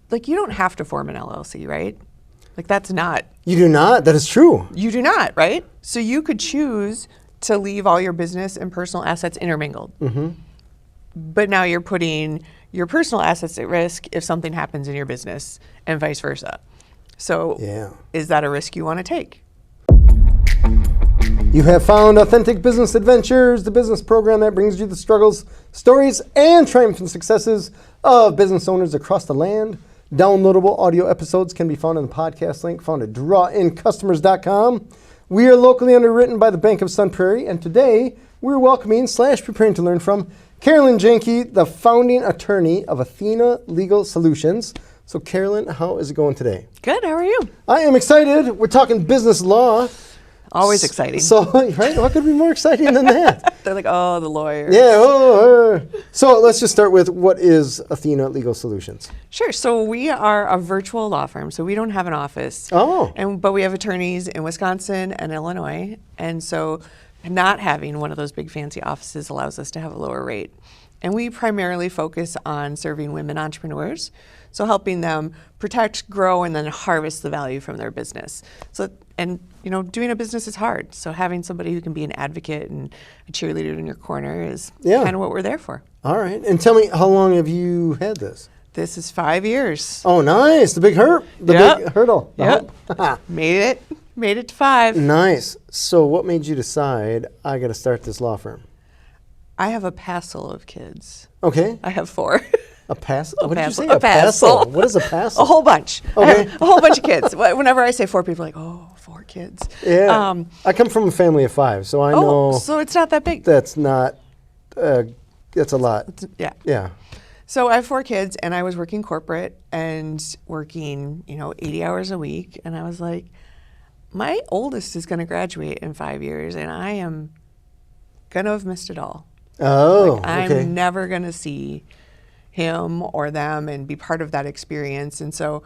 like, you don't have to form an LLC, right? Like, that's not. You do not? That is true. You do not, right? So you could choose to leave all your business and personal assets intermingled. Mm-hmm. But now you're putting your personal assets at risk if something happens in your business and vice versa. So is that a risk you want to take? You have found Authentic Business Adventures, the business program that brings you the struggles, stories, and triumphs and successes of business owners across the land. Downloadable audio episodes can be found in the podcast link found at drawincustomers.com. We are locally underwritten by the Bank of Sun Prairie, and today we're welcoming / preparing to learn from Carolyn Jahnke, the founding attorney of Athena Legal Solutions. So Carolyn, how is it going today? Good, how are you? I am excited. We're talking business law. Always exciting. So, right, what could be more exciting than that? They're like, oh, the lawyers. Yeah. So let's just start with, what is Athena Legal Solutions? Sure. So we are a virtual law firm. So we don't have an office. Oh. But we have attorneys in Wisconsin and Illinois. And so not having one of those big fancy offices allows us to have a lower rate. And we primarily focus on serving women entrepreneurs. So helping them protect, grow, and then harvest the value from their business. So, and doing a business is hard. So having somebody who can be an advocate and a cheerleader in your corner is kind of what we're there for. All right. And tell me, how long have you had this? This is 5 years. Oh, nice. The big big hurdle. Yep. Made it to 5. Nice. So what made you decide, I got to start this law firm? I have a passel of kids. Okay. I have 4. A passel? What did you say? A passel. What is a passel? A whole bunch. Okay. A whole bunch of kids. Whenever I say 4, people are like, oh, 4 kids. Yeah. I come from a family of 5, so I know. So it's not that big. That's not, that's a lot. Yeah. So I have 4 kids, and I was working corporate and working, 80 hours a week. And I was like, my oldest is going to graduate in 5 years, and I am going to have missed it all. Oh, I'm never going to see him or them and be part of that experience. And so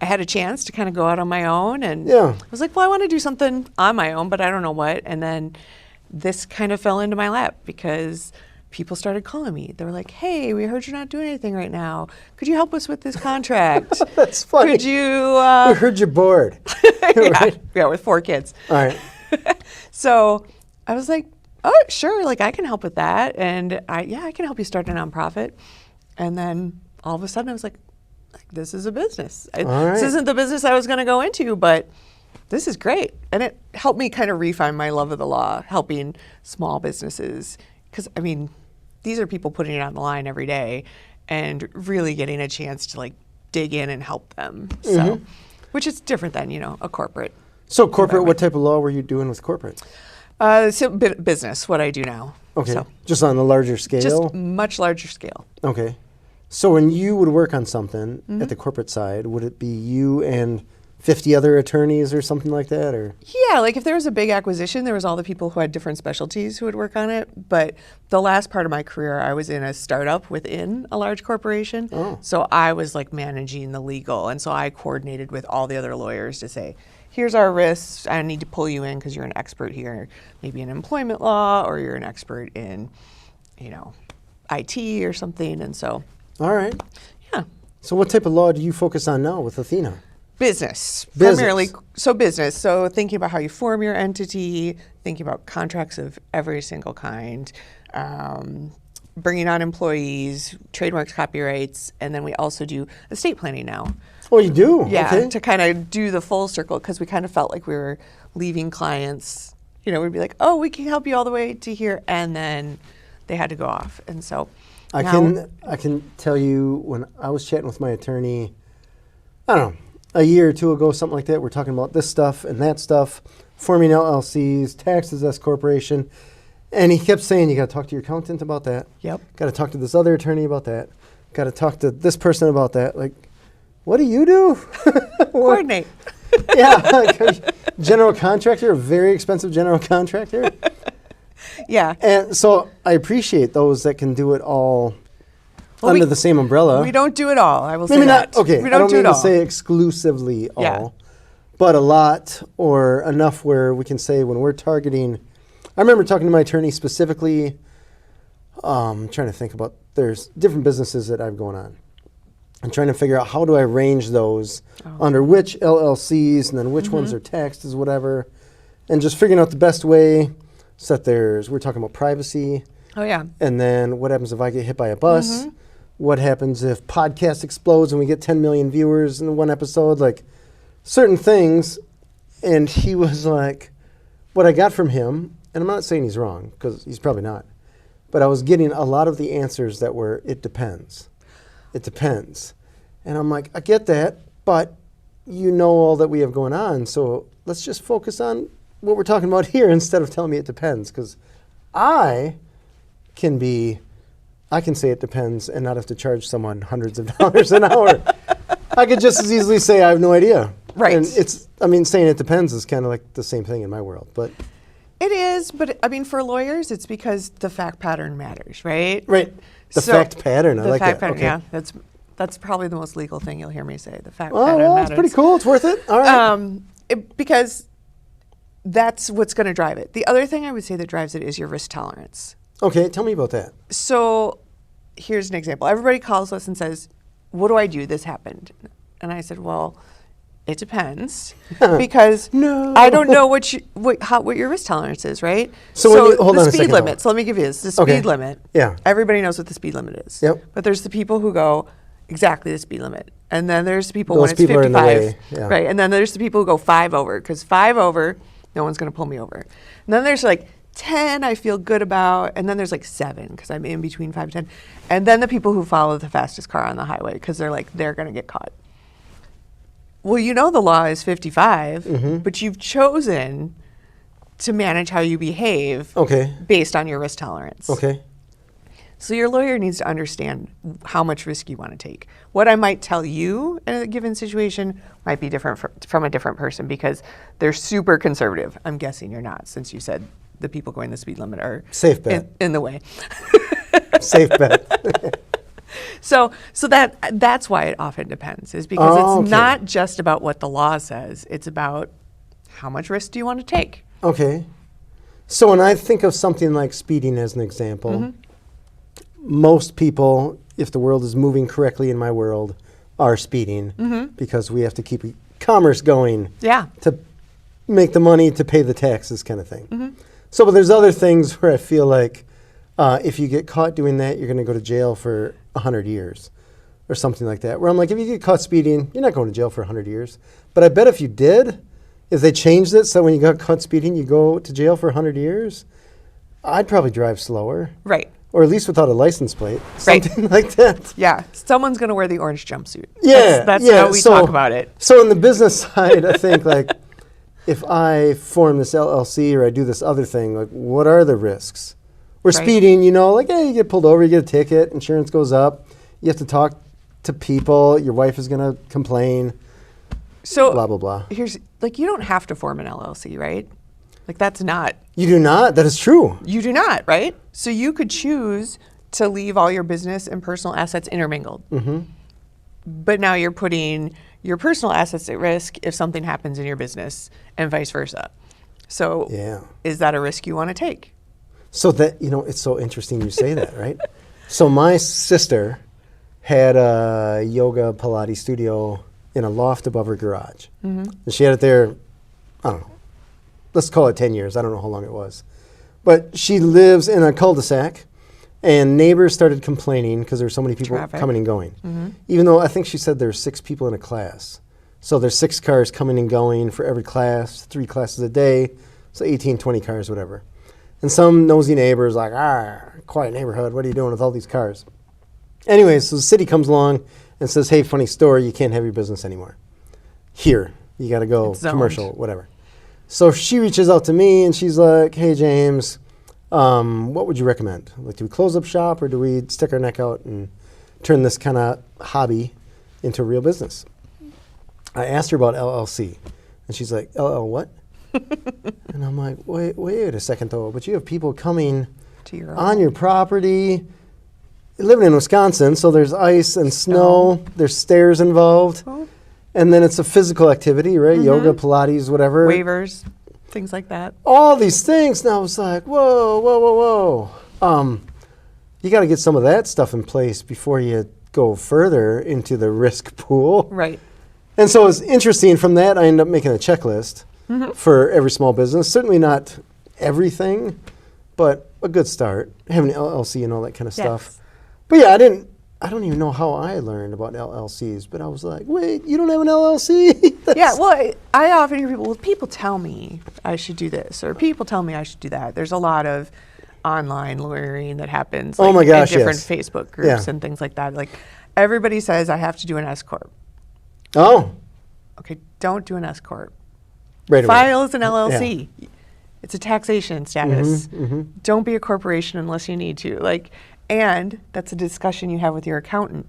I had a chance to kind of go out on my own, and I was like, well, I want to do something on my own, but I don't know what. And then this kind of fell into my lap because people started calling me. They were like, hey, we heard you're not doing anything right now. Could you help us with this contract? That's funny. Could you? We heard you're bored. Yeah, with 4 kids. All right. So I was like, oh, sure, like I can help with that. And I can help you start a nonprofit. And then all of a sudden I was like this is a business. This isn't the business I was going to go into, but this is great. And it helped me kind of refine my love of the law, helping small businesses. Because, these are people putting it on the line every day and really getting a chance to dig in and help them. So, which is different than, a corporate. So corporate, what type of law were you doing with corporate? So business, what I do now. Okay. So, just on the larger scale? Just much larger scale. Okay. So when you would work on something at the corporate side, would it be you and 50 other attorneys or something like that? Or yeah, like if there was a big acquisition, there was all the people who had different specialties who would work on it. But the last part of my career, I was in a startup within a large corporation. Oh. So I was managing the legal. And so I coordinated with all the other lawyers to say, here's our risks. I need to pull you in because you're an expert here, maybe in employment law, or you're an expert in, IT or something. And so. All right. Yeah. So what type of law do you focus on now with Athena? Business. Primarily. So business. So thinking about how you form your entity, thinking about contracts of every single kind, bringing on employees, trademarks, copyrights, and then we also do estate planning now. Oh, you do? Yeah, okay. To kind of do the full circle, because we kind of felt like we were leaving clients, we'd be like, oh, we can help you all the way to here, and then they had to go off. And so I can tell you, when I was chatting with my attorney, I don't know, a year or 2 ago, something like that, we're talking about this stuff and that stuff, forming LLCs, taxes S corporation, and he kept saying, you got to talk to your accountant about that. Yep. Got to talk to this other attorney about that. Got to talk to this person about that. Like, what do you do? Coordinate. Yeah, general contractor, a very expensive general contractor. Yeah. And so I appreciate those that can do it all under the same umbrella. We don't do it all, I will say Maybe that. not, okay, We I don't do mean it to all. say exclusively Yeah. all, but a lot or enough where we can say when we're targeting, I remember talking to my attorney specifically, trying to think about, there's different businesses that I've going on. and trying to figure out how do I arrange those under which LLCs and then which ones are taxed as whatever, and just figuring out the best way. So that we're talking about privacy. Oh, yeah. And then what happens if I get hit by a bus? What happens if podcast explodes and we get 10 million viewers in one episode? Like certain things. And he was like, what I got from him, and I'm not saying he's wrong, because he's probably not, but I was getting a lot of the answers that were, it depends. It depends. And I'm like, I get that, but you know all that we have going on, so let's just focus on what we're talking about here instead of telling me it depends, because I can say it depends and not have to charge someone hundreds of dollars an hour. I could just as easily say I have no idea. Right. And saying it depends is kind of like the same thing in my world, but. It is, but I mean, for lawyers, it's because the fact pattern matters, right? Right. The fact pattern, I like that. The fact pattern, okay. yeah. That's probably the most legal thing you'll hear me say. The fact Oh, pattern well, matters. it's pretty cool. It's worth it. All right. Because that's what's going to drive it. The other thing I would say that drives it is your risk tolerance. Okay, tell me about that. So here's an example. Everybody calls us and says, what do I do? This happened. And I said, well, it depends because I don't know what your risk tolerance is, right? So hold on a the speed second, limit. So let me give you this. The speed limit. Yeah. Everybody knows what the speed limit is. Yep. But there's the people who go exactly the speed limit. And then there's the people Those when it's people are in the 55. way, yeah. Right. And then there's the people who go 5 over, because 5 over, no one's going to pull me over. And then there's like 10 I feel good about, and then there's like 7 because I'm in between 5 and 10. And then the people who follow the fastest car on the highway because they're going to get caught. Well, you know the law is 55, but you've chosen to manage how you behave based on your risk tolerance. Okay. So your lawyer needs to understand how much risk you want to take. What I might tell you in a given situation might be different from a different person because they're super conservative. I'm guessing you're not, since you said the people going the speed limit are safe bet in the way. Safe bet. So that's why it often depends, is because it's not just about what the law says. It's about how much risk do you want to take. Okay. So when I think of something like speeding as an example, most people, if the world is moving correctly in my world, are speeding because we have to keep commerce going to make the money to pay the taxes kind of thing. So but there's other things where I feel like if you get caught doing that, you're going to go to jail for 100 years or something like that. Where I'm like, if you get caught speeding, you're not going to jail for 100 years. But I bet if you did, if they changed it so when you got caught speeding, you go to jail for 100 years, I'd probably drive slower. Right. Or at least without a license plate, something like that. Yeah, someone's going to wear the orange jumpsuit. Yeah, that's how we talk about it. So on the business side, I think like if I form this LLC or I do this other thing, like what are the risks? We're speeding, you know, like hey, you get pulled over, you get a ticket, insurance goes up, you have to talk to people, your wife is going to complain. So blah blah blah. Here's like you don't have to form an LLC, right? Like that's not. You do not? That is true. You do not, right? So you could choose to leave all your business and personal assets intermingled. But now you're putting your personal assets at risk if something happens in your business and vice versa. So is that a risk you want to take? So that, you know, it's so interesting you say that, right? So my sister had a yoga Pilates studio in a loft above her garage. And she had it there, I don't know, let's call it 10 years. I don't know how long it was. But she lives in a cul-de-sac, and neighbors started complaining because there were so many people coming and going. Even though I think she said there's 6 people in a class. So there's 6 cars coming and going for every class, 3 classes a day, so 18, 20 cars, whatever. And some nosy neighbors like, quiet neighborhood, what are you doing with all these cars? Anyways, so the city comes along and says, hey, funny story, you can't have your business anymore. Here, you got to go commercial, whatever. So she reaches out to me and she's like, hey, James, what would you recommend? Like, do we close up shop or do we stick our neck out and turn this kind of hobby into a real business? I asked her about LLC and she's like, LL what? And I'm like, wait a second though, but you have people coming on your property, living in Wisconsin, so there's ice and snow, there's stairs involved. And then it's a physical activity, right? Yoga, Pilates, whatever. Waivers, things like that. All these things. Now it's like, whoa. You got to get some of that stuff in place before you go further into the risk pool. Right. And so it's interesting. From that, I ended up making a checklist for every small business. Certainly not everything, but a good start. Having an LLC and all that kind of stuff. But yeah, I don't even know how I learned about LLCs, but I was like, wait, you don't have an LLC? Yeah, well, I often hear people tell me I should do this, or people tell me I should do that. There's a lot of online lawyering that happens Oh my gosh, in different yes. Facebook groups and things like that. Like, everybody says I have to do an S corp. Oh, Okay, don't do an S corp. right away. File as an LLC. It's a taxation status. Don't be a corporation unless you need to. And that's a discussion you have with your accountant,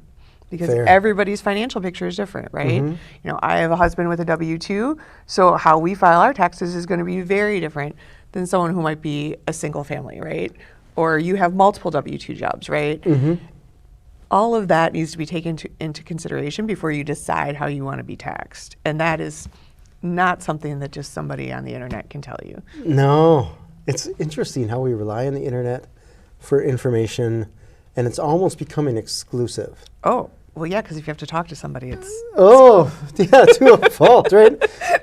because Fair. everybody's financial picture is different, right? I have a husband with a W-2, so how we file our taxes is going to be very different than someone who might be a single family, right? Or you have multiple W-2 jobs, right? All of that needs to be taken into consideration before you decide how you want to be taxed. And that is not something that just somebody on the internet can tell you. No. It's interesting how we rely on the internet for information, and it's almost becoming exclusive. Oh, well, yeah, because if you have to talk to somebody, it's... Oh, yeah, to a fault, right?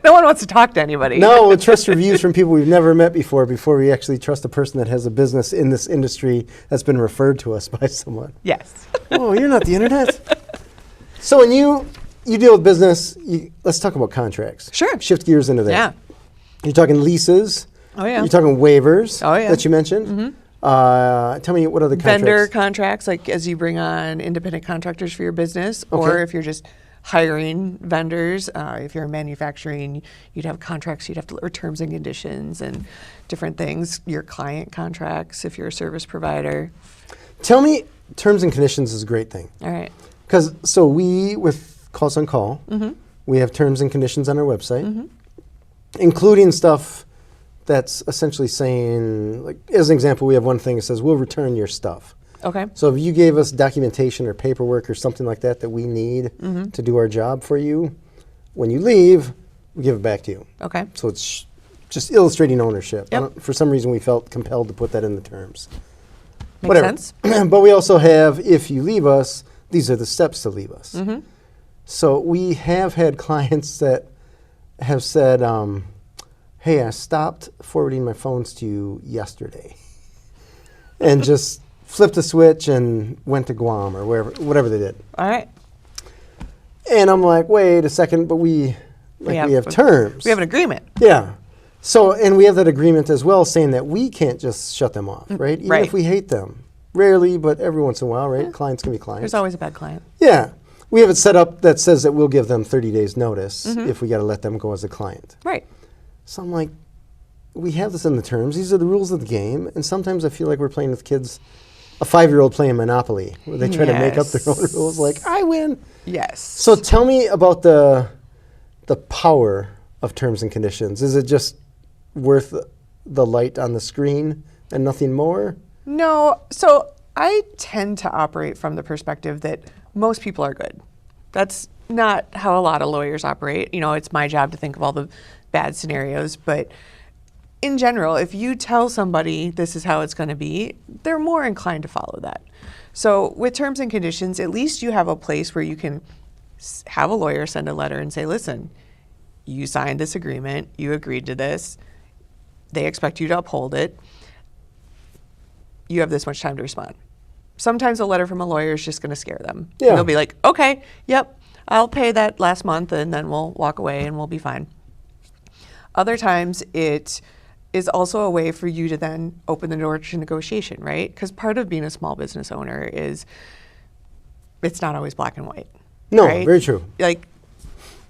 No one wants to talk to anybody. No, we'll trust reviews from people we've never met before we actually trust a person that has a business in this industry that's been referred to us by someone. Yes. Oh, you're not the internet? So when you deal with business, let's talk about contracts. Sure. Shift gears into that. Yeah. You're talking leases. Oh, yeah. You're talking waivers that you mentioned. Tell me what other contracts. Vendor contracts, like as you bring on independent contractors for your business, or if you're just hiring vendors. If you're manufacturing, you'd have contracts, or terms and conditions and different things. Your client contracts, if you're a service provider. Tell me, terms and conditions is a great thing. All right. Because we, with Calls on Call, we have terms and conditions on our website, including stuff that's essentially saying, like, as an example, we have one thing that says, we'll return your stuff. Okay. So if you gave us documentation or paperwork or something like that that we need to do our job for you, when you leave, we give it back to you. Okay. So it's just illustrating ownership. Yep. For some reason, we felt compelled to put that in the terms. Makes sense. But we also have, if you leave us, these are the steps to leave us. So we have had clients that have said, hey, I stopped forwarding my phones to you yesterday, and just flipped a switch and went to Guam or whatever they did. All right. And I'm like, wait a second, but we have terms. We have an agreement. Yeah. So, and we have that agreement as well, saying that we can't just shut them off, right? Even if we hate them. Rarely, but every once in a while, right? Clients can be clients. There's always a bad client. Yeah. We have it set up that says that we'll give them 30 days notice if we got to let them go as a client. Right. So I'm like, we have this in the terms. These are the rules of the game. And sometimes I feel like we're playing with kids, a 5-year-old playing Monopoly, where they try to make up their own rules. Like, I win. Yes. So tell me about the power of terms and conditions. Is it just worth the light on the screen and nothing more? No. So I tend to operate from the perspective that most people are good. That's not how a lot of lawyers operate. It's my job to think of all the bad scenarios, but in general, if you tell somebody this is how it's going to be, they're more inclined to follow that. So with terms and conditions, at least you have a place where you can have a lawyer send a letter and say, listen, you signed this agreement, you agreed to this, they expect you to uphold it, you have this much time to respond. Sometimes a letter from a lawyer is just going to scare them. Yeah. And they'll be like, okay, yep, I'll pay that last month and then we'll walk away and we'll be fine. Other times it is also a way for you to then open the door to negotiation, right? Because part of being a small business owner is it's not always black and white. No, right? very true. Like,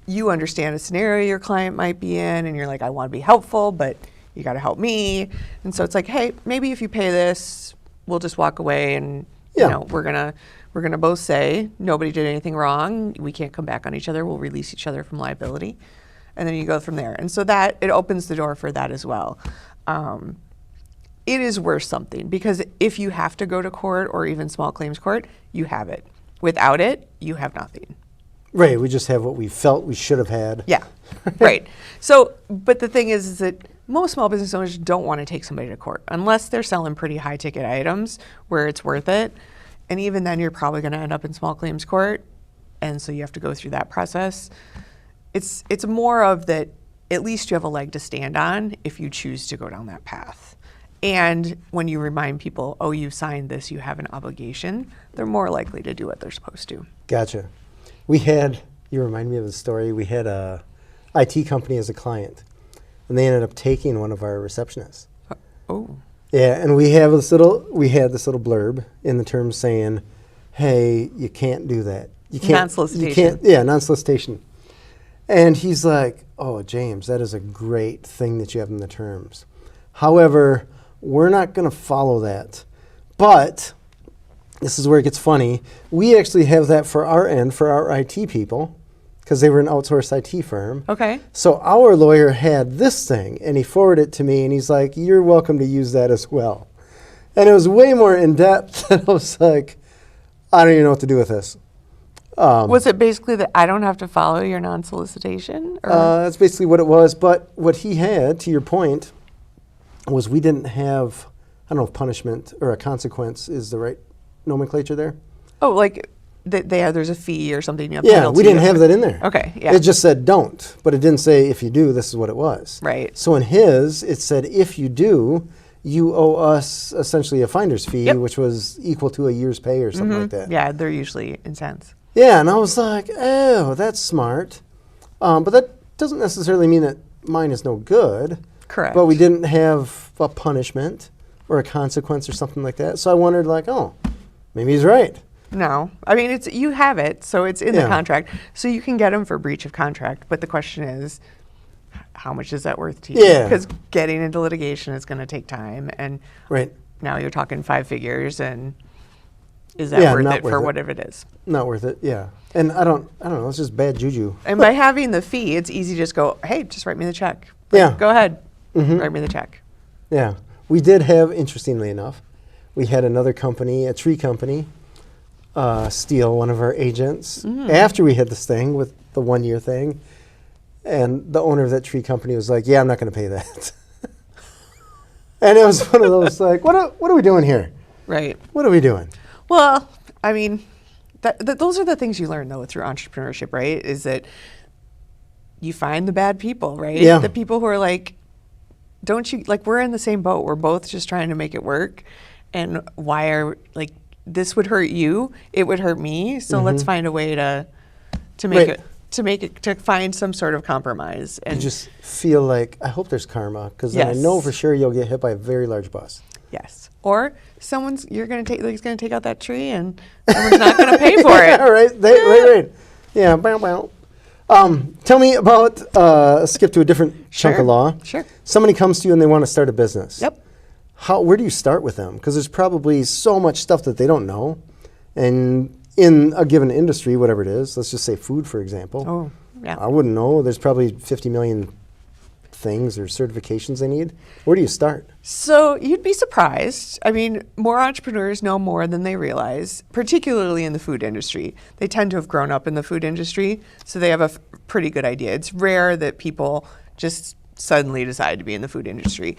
you understand a scenario your client might be in and you're like, I want to be helpful, but you got to help me. And so it's like, hey, maybe if you pay this, we'll just walk away and we're gonna both say nobody did anything wrong. We can't come back on each other. We'll release each other from liability. And then you go from there. And so that, it opens the door for that as well. It is worth something, because if you have to go to court or even small claims court, you have it. Without it, you have nothing. Right, we just have what we felt we should have had. Yeah, right. So, but the thing is that most small business owners don't want to take somebody to court unless they're selling pretty high ticket items where it's worth it. And even then, you're probably going to end up in small claims court. And so you have to go through that process. It's more of that at least you have a leg to stand on if you choose to go down that path. And when you remind people, oh, you signed this, you have an obligation, they're more likely to do what they're supposed to. Gotcha. You remind me of the story. We had a IT company as a client, and they ended up taking one of our receptionists. Oh. Yeah, and we had this little blurb in the terms saying, hey, you can't do that. You can't. Non-solicitation. Non-solicitation. And he's like, oh, James, that is a great thing that you have in the terms. However, we're not going to follow that. But this is where it gets funny. We actually have that for our end, for our IT people, because they were an outsourced IT firm. Okay. So our lawyer had this thing, and he forwarded it to me, and he's like, you're welcome to use that as well. And it was way more in-depth, and I was like, I don't even know what to do with this. Was it basically that I don't have to follow your non-solicitation? That's basically what it was. But what he had, to your point, was we didn't have, I don't know if punishment or a consequence is the right nomenclature there. Oh, like there's a fee or something. You have Yeah, penalty we didn't have that in there. Okay, yeah. It just said don't, but it didn't say if you do, this is what it was. Right. So in his, it said if you do, you owe us essentially a finder's fee, Yep. which was equal to a year's pay or something like that. Yeah, they're usually intense. Yeah, and I was like, oh, that's smart. But that doesn't necessarily mean that mine is no good. Correct. But we didn't have a punishment or a consequence or something like that. So I wondered, like, oh, maybe he's right. No. I mean, you have it, so it's in the Yeah. contract. So you can get him for breach of contract. But the question is, how much is that worth to you? Yeah. Because getting into litigation is going to take time. And Right. now you're talking 5 figures. And is that Yeah, worth not it worth for it. whatever it is? Not worth it, yeah. And I don't know, it's just bad juju. And by having the fee, it's easy to just go, hey, just write me the check. Yeah. Go ahead. Write me the check. Yeah. We did have, interestingly enough, we had another company, a tree company, steal one of our agents after we had this thing with the 1-year thing. And the owner of that tree company was like, yeah, I'm not going to pay that. And it was one of those like, what are we doing here? Right. What are we doing? Well, I mean, those are the things you learn, though, through entrepreneurship, right? Is that you find the bad people, right? Yeah. The people who are like, we're in the same boat. We're both just trying to make it work. And this would hurt you. It would hurt me. So let's find a way to make Right. to find some sort of compromise. You And just feel like, I hope there's karma, because then I know Yes. for sure you'll get hit by a very large bus. yes. Or he's going to take out that tree and someone's not going to pay for it. Right. Yeah, bow, bow. Tell me about, skip to a different chunk of law. Sure. Somebody comes to you and they want to start a business. Yep. Where do you start with them? Because there's probably so much stuff that they don't know. And in a given industry, whatever it is, let's just say food, for example. Oh, yeah. I wouldn't know. There's probably 50 million things or certifications they need. Where do you start? So you'd be surprised. I mean, more entrepreneurs know more than they realize, particularly in the food industry. They tend to have grown up in the food industry, so they have a pretty good idea. It's rare that people just suddenly decide to be in the food industry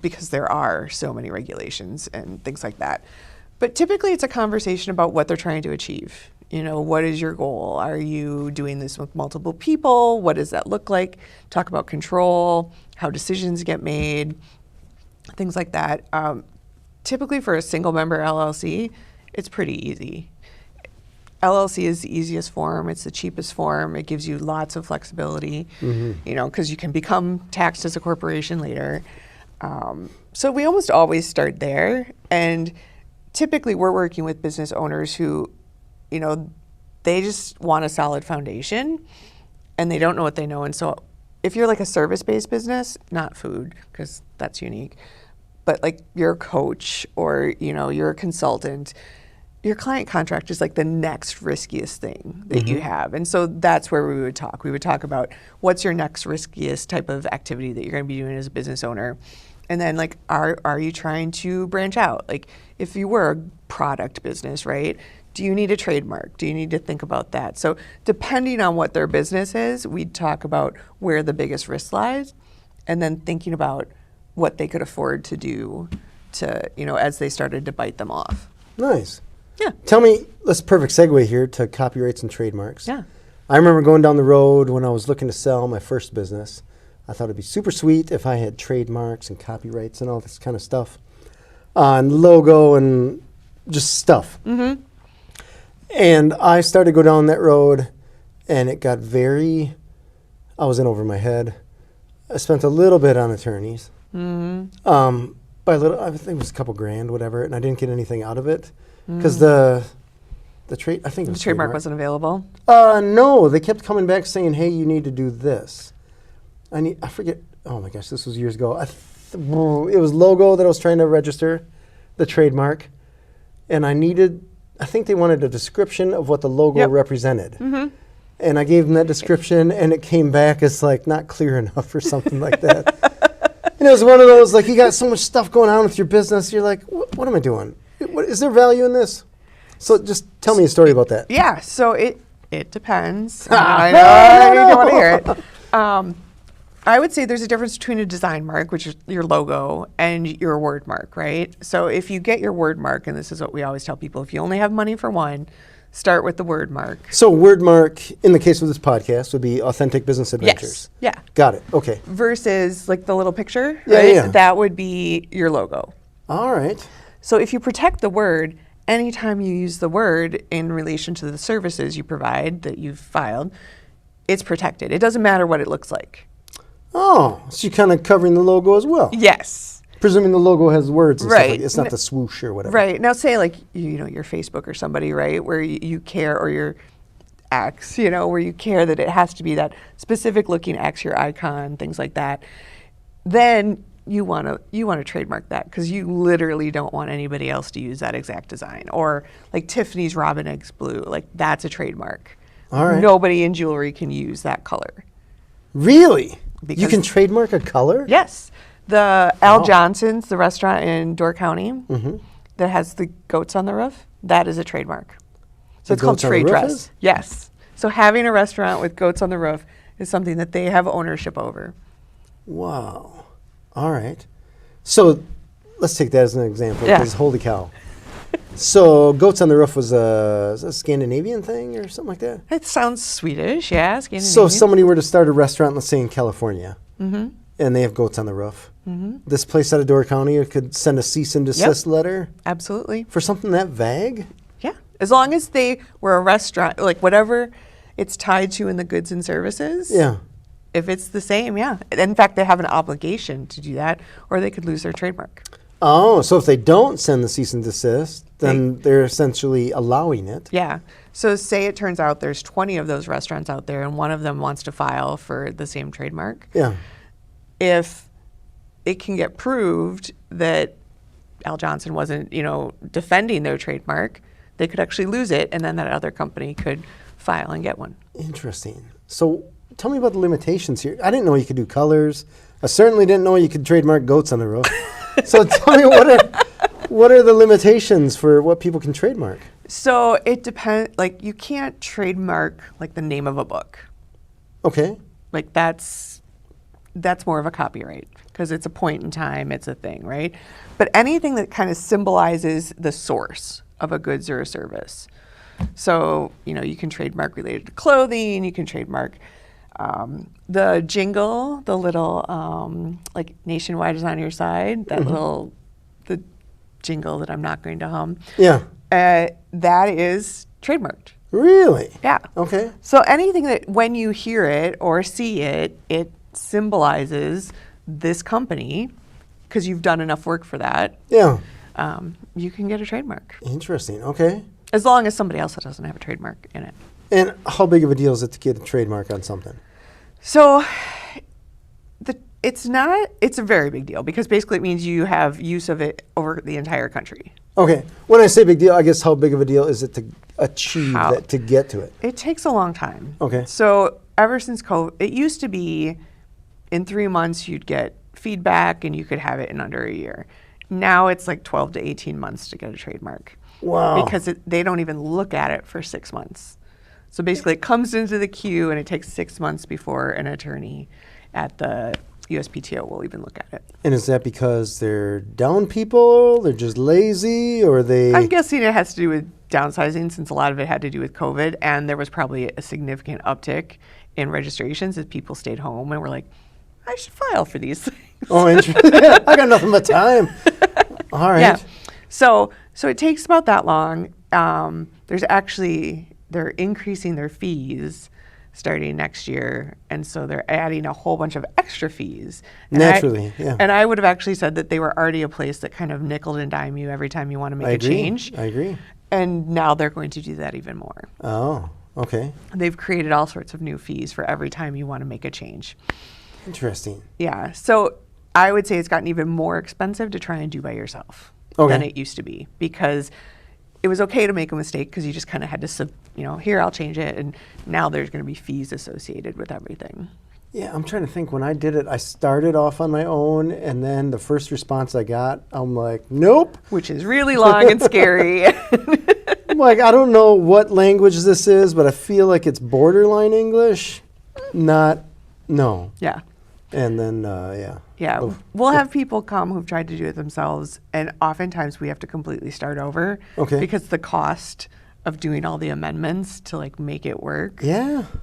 because there are so many regulations and things like that. But typically it's a conversation about what they're trying to achieve. You know, what is your goal? Are you doing this with multiple people? What does that look like? Talk about control, how decisions get made, things like that. Typically for a single member LLC, it's pretty easy. LLC is the easiest form. It's the cheapest form. It gives you lots of flexibility, you know, because you can become taxed as a corporation later. So we almost always start there. And typically we're working with business owners who, you know, they just want a solid foundation and they don't know what they know. And so if you're like a service-based business, not food, because that's unique, but like you're a coach or, you know, you're a consultant, your client contract is like the next riskiest thing that you have. And so that's where we would talk. We would talk about what's your next riskiest type of activity that you're going to be doing as a business owner. And then like, are you trying to branch out? Like if you were a product business, right? Do you need a trademark? Do you need to think about that? So depending on what their business is, we'd talk about where the biggest risk lies and then thinking about what they could afford to do to, you know, as they started to bite them off. Nice. Yeah. Tell me, that's a perfect segue here to copyrights and trademarks. Yeah. I remember going down the road when I was looking to sell my first business. I thought it'd be super sweet if I had trademarks and copyrights and all this kind of stuff. And logo and just stuff. Mm-hmm. And I started to go down that road, and it got I was in over my head. I spent a little bit on attorneys. Mm-hmm. By a little, I think it was a couple grand, whatever, and I didn't get anything out of it because the trademark wasn't available. No, they kept coming back saying, "Hey, you need to do this." I forget. Oh my gosh, this was years ago. It was logo that I was trying to register, the trademark, and I think they wanted a description of what the logo represented. Mm-hmm. And I gave them that description, and it came back as like not clear enough or something like that. And it was one of those, like, you got so much stuff going on with your business, you're like, what am I doing? Is there value in this? So just tell me a story about that. Yeah, so it depends. I know you don't want to hear it. I would say there's a difference between a design mark, which is your logo, and your word mark, right? So if you get your word mark, and this is what we always tell people, if you only have money for one, start with the word mark. So word mark, in the case of this podcast, would be Authentic Business Adventures. Yes. Yeah. Got it. Okay. Versus like the little picture, Yeah, right? yeah. That would be your logo. All right. So if you protect the word, anytime you use the word in relation to the services you provide that you've filed, it's protected. It doesn't matter what it looks like. Oh, so you're kind of covering the logo as well. Yes. Presuming the logo has words and stuff Right. like that. It's not the swoosh or whatever. Right. Now say like, your Facebook or somebody, right, where you care, or your X, where you care that it has to be that specific looking X, your icon, things like that. Then you want to trademark that because you literally don't want anybody else to use that exact design. Or like Tiffany's Robin Eggs Blue, like that's a trademark. All right. Nobody in jewelry can use that color. Really? Because You can trademark a color? Yes. The Al Johnson's, the restaurant in Door County that has the goats on the roof, that is a trademark. So it's called goats on the trade roof dress. is? Yes. So having a restaurant with goats on the roof is something that they have ownership over. Wow. All right. So let's take that as an example. Yeah. Because holy cow. So goats on the roof was is that a Scandinavian thing or something like that? It sounds Swedish, yeah. Scandinavian. So if somebody were to start a restaurant, let's say in California, and they have goats on the roof, this place out of Door County could send a cease and desist letter Absolutely. for something that vague? Yeah. As long as they were a restaurant, like whatever it's tied to in the goods and services. Yeah. If it's the same, yeah. In fact, they have an obligation to do that, or they could lose their trademark. Oh, so if they don't send the cease and desist, then they're essentially allowing it. Yeah. So say it turns out there's 20 of those restaurants out there and one of them wants to file for the same trademark. Yeah. If it can get proved that Al Johnson wasn't, defending their trademark, they could actually lose it, and then that other company could file and get one. Interesting. So tell me about the limitations here. I didn't know you could do colors. I certainly didn't know you could trademark goats on the roof. So tell me, what are the limitations for what people can trademark? So it depends, like you can't trademark like the name of a book. Okay. Like that's more of a copyright because it's a point in time, it's a thing, right? But anything that kind of symbolizes the source of a goods or a service. So, you can trademark related to clothing, you can trademark the jingle, the little, like Nationwide is on your side, that the jingle that I'm not going to hum. Yeah. That is trademarked. Really? Yeah. Okay. So anything that when you hear it or see it, it symbolizes this company because you've done enough work for that. Yeah. You can get a trademark. Interesting. Okay. As long as somebody else doesn't have a trademark in it. And how big of a deal is it to get a trademark on something? So it's a very big deal because basically it means you have use of it over the entire country. Okay. When I say big deal, I guess how big of a deal is it to achieve that, to get to it? It takes a long time. Okay. So ever since COVID, it used to be in 3 months you'd get feedback and you could have it in under a year. Now it's like 12 to 18 months to get a trademark. Wow. Because they don't even look at it for 6 months. So basically it comes into the queue and it takes 6 months before an attorney at the USPTO will even look at it. And is that because they're down people, they're just lazy, or they... I'm guessing it has to do with downsizing, since a lot of it had to do with COVID, and there was probably a significant uptick in registrations as people stayed home and were like, I should file for these things. Oh, interesting. I got nothing but time. All right. Yeah. So it takes about that long. They're increasing their fees starting next year, and so they're adding a whole bunch of extra fees. And Naturally, yeah. And I would have actually said that they were already a place that kind of nickel and dime you every time you want to make a change. I agree. And now they're going to do that even more. Oh, okay. They've created all sorts of new fees for every time you want to make a change. Interesting. Yeah. So I would say it's gotten even more expensive to try and do by yourself than it used to be, because it was okay to make a mistake because you just kind of had to, here, I'll change it. And now there's going to be fees associated with everything. Yeah, I'm trying to think. When I did it, I started off on my own, and then the first response I got, I'm like, nope. Which is really long and scary. I'm like, I don't know what language this is, but I feel like it's borderline English. No. Yeah. And then, yeah. Yeah, Oof. we'll have people come who've tried to do it themselves, and oftentimes we have to completely start over. Okay. Because the cost of doing all the amendments to like make it work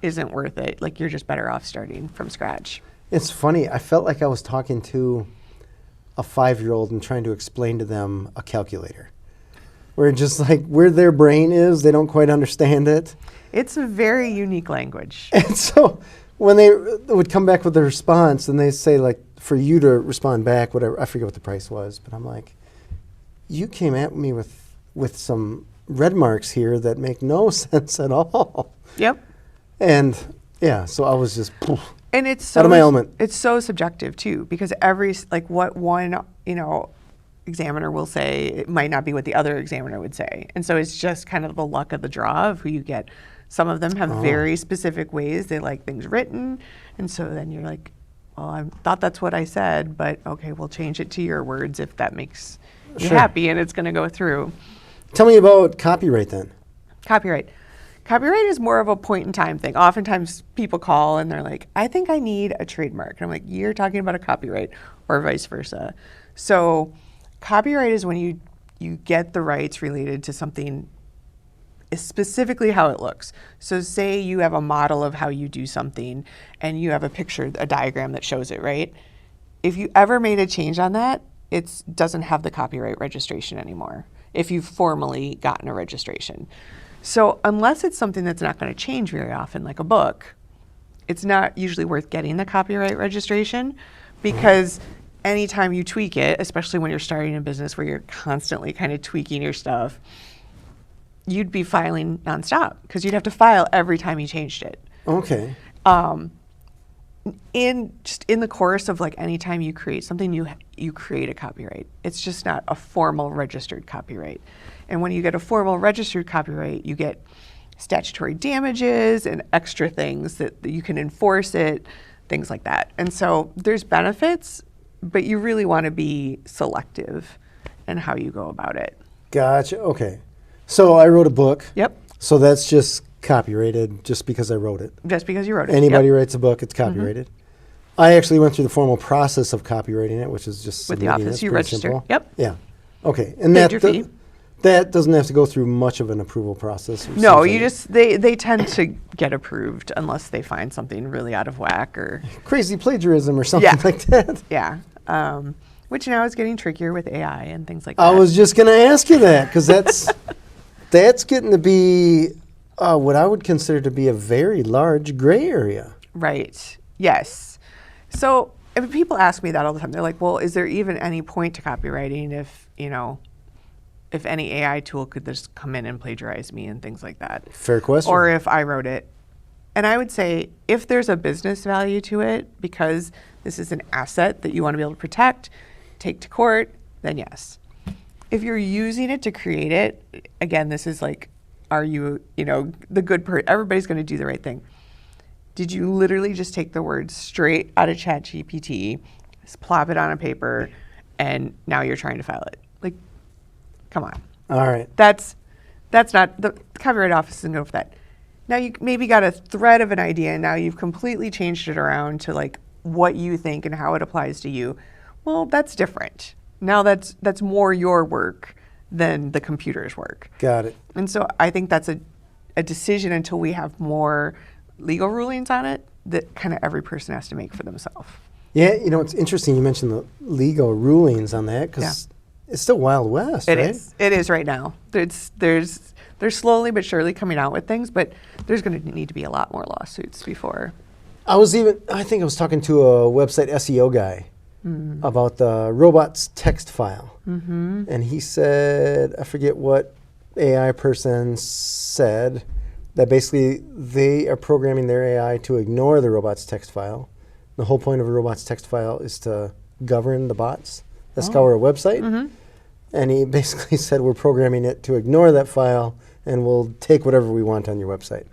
isn't worth it. Like, you're just better off starting from scratch. It's funny. I felt like I was talking to a 5-year-old and trying to explain to them a calculator. Where just like where their brain is, they don't quite understand it. It's a very unique language. And so when they would come back with a response, and they say, like, for you to respond back, whatever, I forget what the price was, but I'm like, you came at me with some red marks here that make no sense at all. Yep. And yeah, so I was just poof, and it's so, out of my element. It's so subjective too, because what one, examiner will say, it might not be what the other examiner would say. And so it's just kind of the luck of the draw of who you get. Some of them have very specific ways they like things written. And so then you're like, well, I thought that's what I said, but okay, we'll change it to your words if that makes you happy and it's going to go through. Tell me about copyright then. Copyright is more of a point in time thing. Oftentimes people call and they're like, I think I need a trademark. And I'm like, you're talking about a copyright, or vice versa. So copyright is when you get the rights related to something, specifically how it looks. So say you have a model of how you do something and you have a picture, a diagram that shows it, right? If you ever made a change on that, it doesn't have the copyright registration anymore if you've formally gotten a registration. So unless it's something that's not going to change very often, like a book, it's not usually worth getting the copyright registration, because anytime you tweak it, especially when you're starting a business where you're constantly kind of tweaking your stuff, you'd be filing nonstop because you'd have to file every time you changed it. Okay. In the course of like any time you create something, you create a copyright. It's just not a formal registered copyright. And when you get a formal registered copyright, you get statutory damages and extra things that you can enforce it, things like that. And so there's benefits, but you really want to be selective in how you go about it. Gotcha. Okay. So I wrote a book. Yep. So that's just copyrighted just because I wrote it. Just because you wrote it. Anybody writes a book, it's copyrighted. I actually went through the formal process of copywriting it, which is just with the submitting office it. you Pretty register. simple. Yep. Yeah. Okay. And Paid your fee. that doesn't have to go through much of an approval process. No, you just they tend to get approved unless they find something really out of whack or crazy plagiarism or something like that. Yeah. Which now is getting trickier with AI and things like that. I was just going to ask you that, because that's getting to be what I would consider to be a very large gray area. Right. Yes. So people ask me that all the time. They're like, well, is there even any point to copywriting if any AI tool could just come in and plagiarize me and things like that? Fair question. Or if I wrote it. And I would say if there's a business value to it, because this is an asset that you want to be able to protect, take to court, then yes. If you're using it to create it, again, this is like, are you, the good person? Everybody's going to do the right thing. Did you literally just take the words straight out of ChatGPT, plop it on a paper, and now you're trying to file it? Like, come on. All right. That's not, the Copyright Office isn't going for that. Now you maybe got a thread of an idea, and now you've completely changed it around to like what you think and how it applies to you, well, that's different. Now that's more your work than the computer's work. Got it. And so I think that's a decision until we have more legal rulings on it that kind of every person has to make for themselves. Yeah, it's interesting you mentioned the legal rulings on that because it's still Wild West, right? It is right now. They're slowly but surely coming out with things, but there's going to need to be a lot more lawsuits before. I think I was talking to a website SEO guy about the robots text file. Mm-hmm. And he said, I forget what AI person said, that basically they are programming their AI to ignore the robot's text file. The whole point of a robot's text file is to govern the bots that scour a website. Mm-hmm. And he basically said, we're programming it to ignore that file and we'll take whatever we want on your website.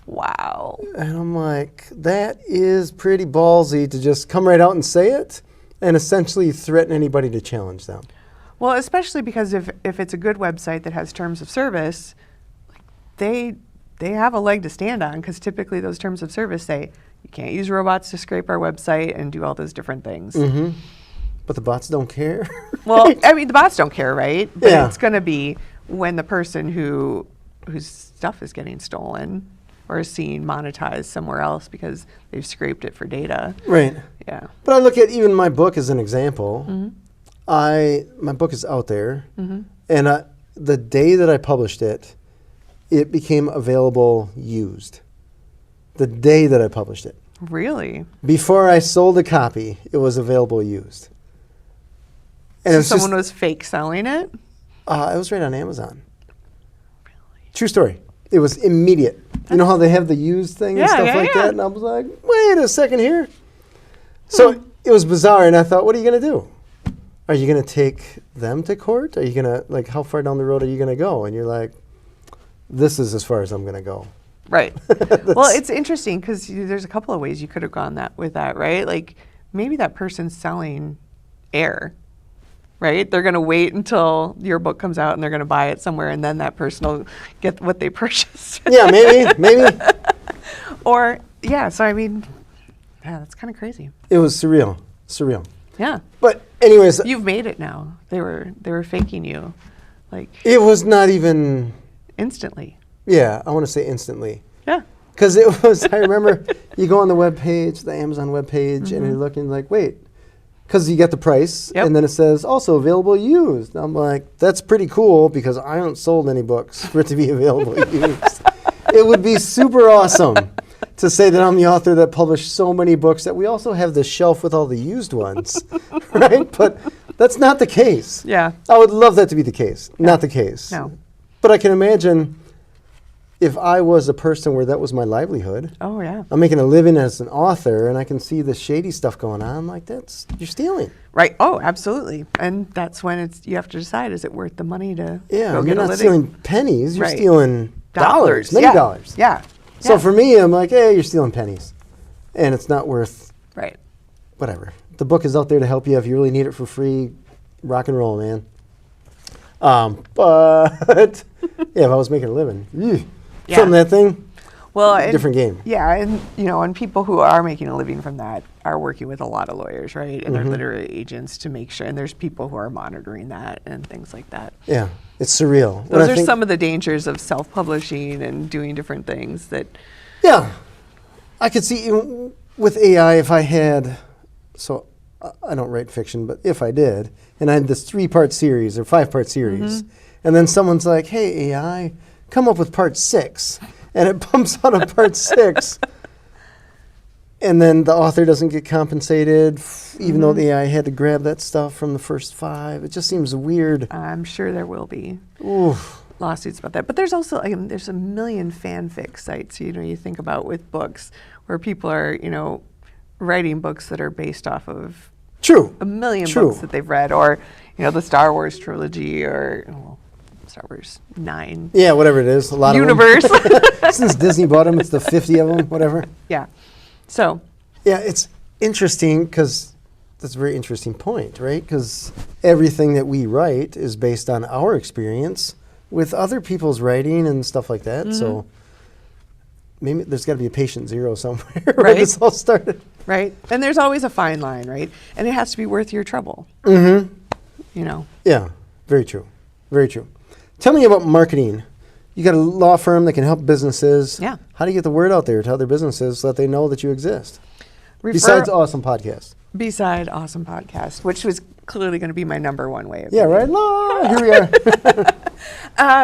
Wow. And I'm like, that is pretty ballsy to just come right out and say it and essentially threaten anybody to challenge them. Well, especially because if it's a good website that has terms of service, they have a leg to stand on, because typically those terms of service say you can't use robots to scrape our website and do all those different things. Mm-hmm. But the bots don't care. Well, I mean, the bots don't care, right? But yeah. It's going to be when the person whose stuff is getting stolen or is seen monetized somewhere else because they've scraped it for data. Right. Yeah. But I look at even my book as an example. Mm-hmm. My book is out there, and the day that I published it, it became available used. The day that I published it. Really? Before I sold a copy, it was available used. And so someone was fake selling it? It was right on Amazon. Really? True story. It was immediate. You know how they have the used thing and stuff like that? And I was like, wait a second here. So it was bizarre, and I thought, what are you going to do? Are you going to take them to court? Are you going to, like, how far down the road are you going to go? And you're like, this is as far as I'm going to go. Right. Well, it's interesting because there's a couple of ways you could have gone with that, right? Like, maybe that person's selling air, right? They're going to wait until your book comes out and they're going to buy it somewhere, and then that person will get what they purchased. Yeah, maybe. Or, so I mean, that's kind of crazy. It was surreal. Yeah. But anyways. You've made it now. They were faking you. Like. It was not even. Instantly. Yeah, I want to say instantly. Yeah. Because it was, I remember you go on the webpage, the Amazon webpage, and you're looking like, wait, because you get the price, and then it says also available used. I'm like, that's pretty cool because I haven't sold any books for it to be available used. It would be super awesome to say that I'm the author that published so many books that we also have the shelf with all the used ones, right? But that's not the case. Yeah. I would love that to be the case. Not the case. No. But I can imagine if I was a person where that was my livelihood. Oh, yeah. I'm making a living as an author, and I can see the shady stuff going on. I'm like, you're stealing. Right. Oh, absolutely. And that's when you have to decide, is it worth the money to go get a living? You're not stealing pennies. You're right. stealing dollars, many dollars. Yeah. So for me, I'm like, hey, you're stealing pennies. And it's not worth whatever. The book is out there to help you. If you really need it for free, rock and roll, man. But if I was making a living from that thing, different game. Yeah, and people who are making a living from that are working with a lot of lawyers, right? And they're literary agents to make sure, and there's people who are monitoring that and things like that. Yeah, it's surreal. Those are some of the dangers of self-publishing and doing different things that... Yeah, I could see with AI if I had, so I don't write fiction, but if I did, and I had this 3-part series or 5-part series, and then someone's like, hey, AI, come up with part 6, and it bumps out a part 6, and then the author doesn't get compensated, even though the AI had to grab that stuff from the first 5. It just seems weird. I'm sure there will be lawsuits about that. But there's also, there's a million fanfic sites, you think about with books, where people are, writing books that are based off of a million books that they've read, or the Star Wars trilogy, or Star Wars 9. Yeah, whatever it is, a lot universe. of them. Since Disney bought them, it's the 50 of them, whatever. Yeah. So. Yeah, it's interesting because that's a very interesting point, right? Because everything that we write is based on our experience with other people's writing and stuff like that. So maybe there's got to be a patient zero somewhere where this all started. Right? And there's always a fine line, right? And it has to be worth your trouble. Mm-hmm. You know? Yeah, very true. Very true. Tell me about marketing. You got a law firm that can help businesses. Yeah. How do you get the word out there to other businesses so that they know that you exist? Besides Awesome Podcast. Beside Awesome Podcast, which was clearly going to be my number one way of Yeah, right? Here we are.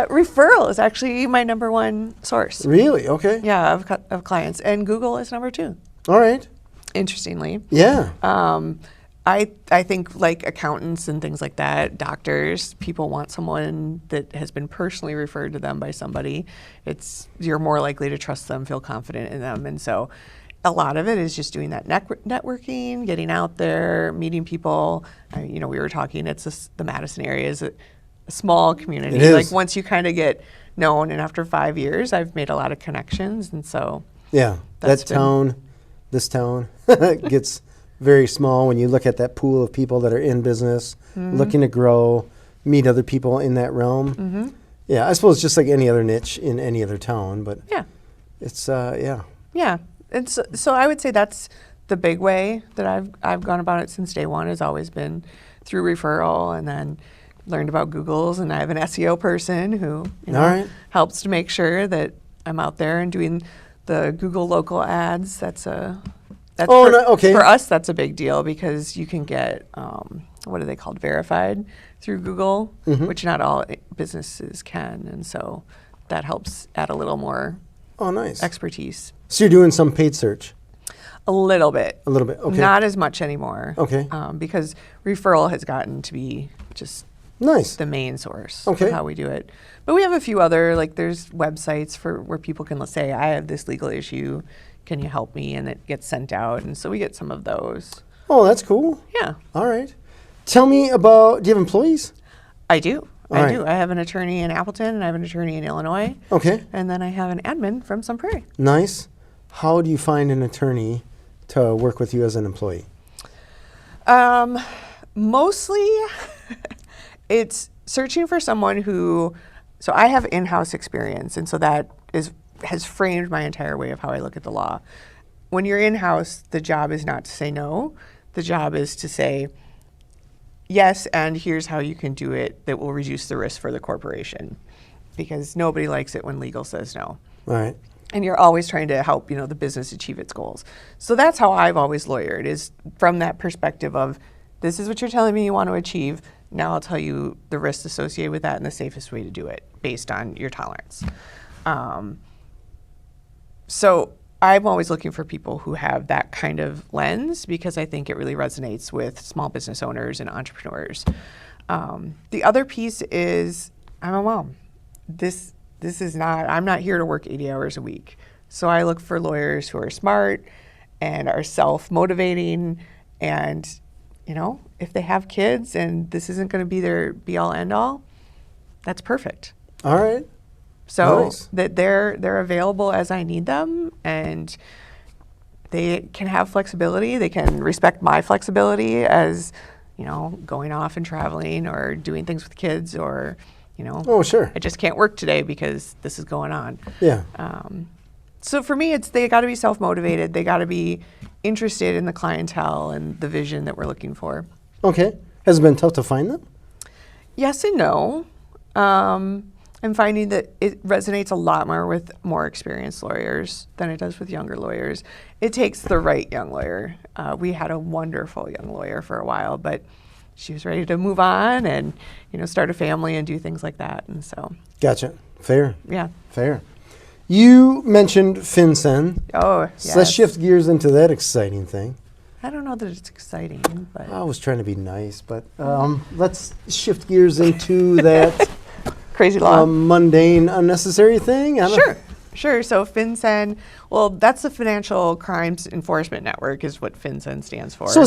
Referral is actually my number one source. Really? Okay. Yeah, of clients. And Google is number 2. All right. Interestingly. Yeah. I think like accountants and things like that, doctors, people want someone that has been personally referred to them by somebody. You're more likely to trust them, feel confident in them. And so a lot of it is just doing that networking, getting out there, meeting people. We were talking, the Madison area is a small community. It is. Like once you kind of get known, and after 5 years, I've made a lot of connections. And so yeah, this town gets very small when you look at that pool of people that are in business, looking to grow, meet other people in that realm. Mm-hmm. Yeah, I suppose just like any other niche in any other town, but yeah, it's yeah. Yeah, and so I would say that's the big way that I've gone about it since day one. Has always been through referral, and then learned about Google's, and I have an SEO person who helps to make sure that I'm out there and doing the Google local ads. For us, that's a big deal because you can get, what are they called, verified through Google, which not all businesses can. And so that helps add a little more expertise. So you're doing some paid search? A little bit. Okay. Not as much anymore. Okay. Because referral has gotten to be just the main source of how we do it. But we have a few other, like there's websites where people can say, I have this legal issue. Can you help me? And it gets sent out. And so we get some of those. Oh, that's cool. Yeah. All right. Tell me about, do you have employees? I do. I do. I have an attorney in Appleton and I have an attorney in Illinois. Okay. And then I have an admin from Sun Prairie. Nice. How do you find an attorney to work with you as an employee? Mostly it's searching for someone so I have in-house experience, and so that has framed my entire way of how I look at the law. When you're in-house, the job is not to say no. The job is to say yes, and here's how you can do it that will reduce the risk for the corporation, because nobody likes it when legal says no. All right. And you're always trying to help, the business achieve its goals. So that's how I've always lawyered, is from that perspective of, this is what you're telling me you want to achieve. Now I'll tell you the risks associated with that and the safest way to do it based on your tolerance. So I'm always looking for people who have that kind of lens, because I think it really resonates with small business owners and entrepreneurs. The other piece is I'm a mom. I'm not here to work 80 hours a week. So I look for lawyers who are smart and are self-motivating, and if they have kids and this isn't going to be their be-all, end-all, that's perfect. All right. So that they're available as I need them, and they can have flexibility. They can respect my flexibility as, going off and traveling or doing things with kids, or, oh, sure, I just can't work today because this is going on. Yeah. So for me, they got to be self-motivated. They got to be interested in the clientele and the vision that we're looking for. Okay. Has it been tough to find them? Yes and no. I'm finding that it resonates a lot more with more experienced lawyers than it does with younger lawyers. It takes the right young lawyer. We had a wonderful young lawyer for a while, but she was ready to move on and, start a family and do things like that. And so. Gotcha. Fair. Yeah. Fair. You mentioned FinCEN. Oh, yes. So let's shift gears into that exciting thing. I don't know that it's exciting, but. I was trying to be nice, but let's shift gears into that. Crazy law. Mundane, unnecessary thing? Sure. So FinCEN, well, that's the Financial Crimes Enforcement Network is what FinCEN stands for. So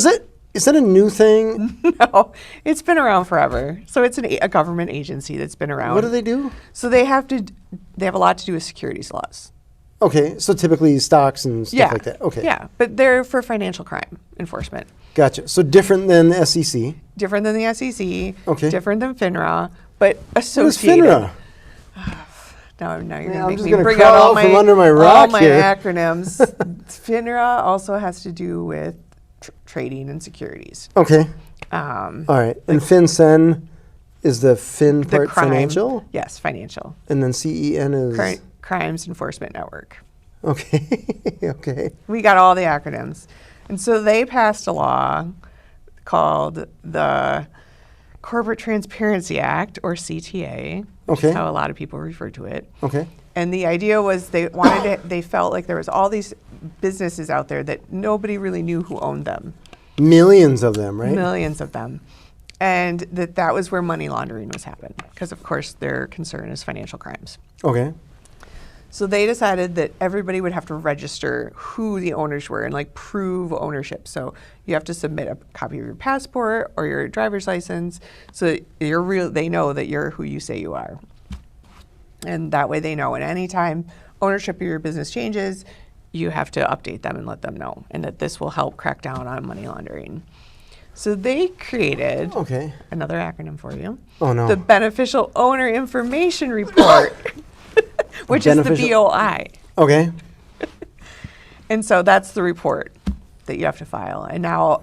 is that a new thing? No, it's been around forever. So it's a government agency that's been around. What do they do? So they have a lot to do with securities laws. Okay, so typically stocks and stuff like that. Okay. Yeah, but they're for financial crime enforcement. Gotcha. So different than the SEC. Different than the SEC. Okay. Different than FINRA, but associated. What is FINRA? Now you're Yeah, going to I'm make just me gonna bring crawl out out from under my rock all my here. acronyms. FINRA also has to do with trading and securities. Okay. All right. And FinCEN is the fin the part crime, financial? Yes, financial. And then CEN is? Crimes Enforcement Network. Okay. Okay. We got all the acronyms. And so they passed a law called the Corporate Transparency Act, or CTA, which is how a lot of people refer to it. Okay. And the idea was they felt like there was all these businesses out there that nobody really knew who owned them. Millions of them, right? Millions of them. And that was where money laundering was happening, because of course their concern is financial crimes. Okay. So they decided that everybody would have to register who the owners were and like prove ownership. So you have to submit a copy of your passport or your driver's license, so that they know that you're who you say you are. And that way they know, and anytime ownership of your business changes, you have to update them and let them know, and that this will help crack down on money laundering. So they created another acronym for you. Oh no. The Beneficial Owner Information Report, which is the BOI. Okay. And so that's the report that you have to file. And now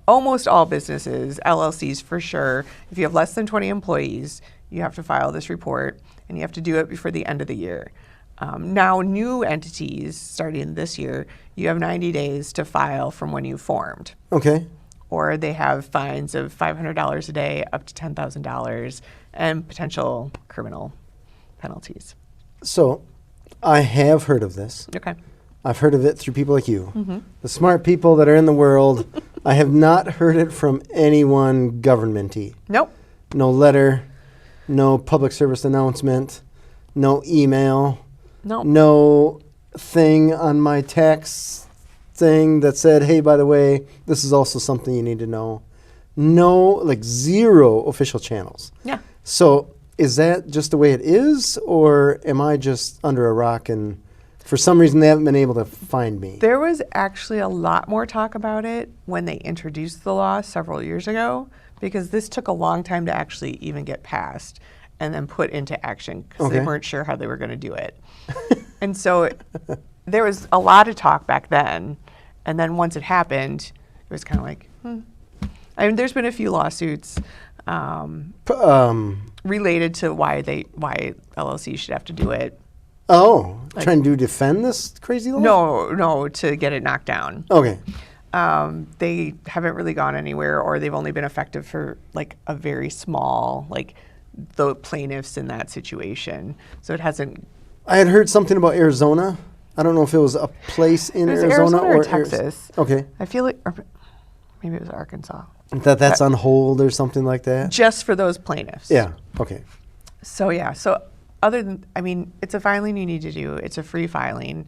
almost all businesses, LLCs for sure, if you have less than 20 employees, you have to file this report, and you have to do it before the end of the year. Now new entities, starting this year, you have 90 days to file from when you formed. Okay. Or they have fines of $500 a day up to $10,000 and potential criminal penalties. So I have heard of this. Okay. I've heard of it through people like you, the smart people that are in the world. I have not heard it from anyone government-y. Nope. No letter, no public service announcement, no email, Nope. no thing on my tax thing that said, hey, by the way, this is also something you need to know. No, like zero official channels. Yeah. So is that just the way it is, or am I just under a rock and for some reason they haven't been able to find me? There was actually a lot more talk about it when they introduced the law several years ago, because this took a long time to actually even get passed and then put into action, because they weren't sure how they were going to do it. And so there was a lot of talk back then, and then once it happened, it was kind of like, I mean, there's been a few lawsuits related to why LLCs should have to do it. Oh, trying to defend this crazy law? No, to get it knocked down. Okay. They haven't really gone anywhere, or they've only been effective for like a very small, like the plaintiffs in that situation. So it hasn't. I had heard something about Arizona. I don't know if it was a place in Arizona or Texas. Okay. I feel like, or maybe it was Arkansas. That's on hold or something like that? Just for those plaintiffs. Yeah, okay. So yeah, so other than, I mean, it's a filing you need to do. It's a free filing.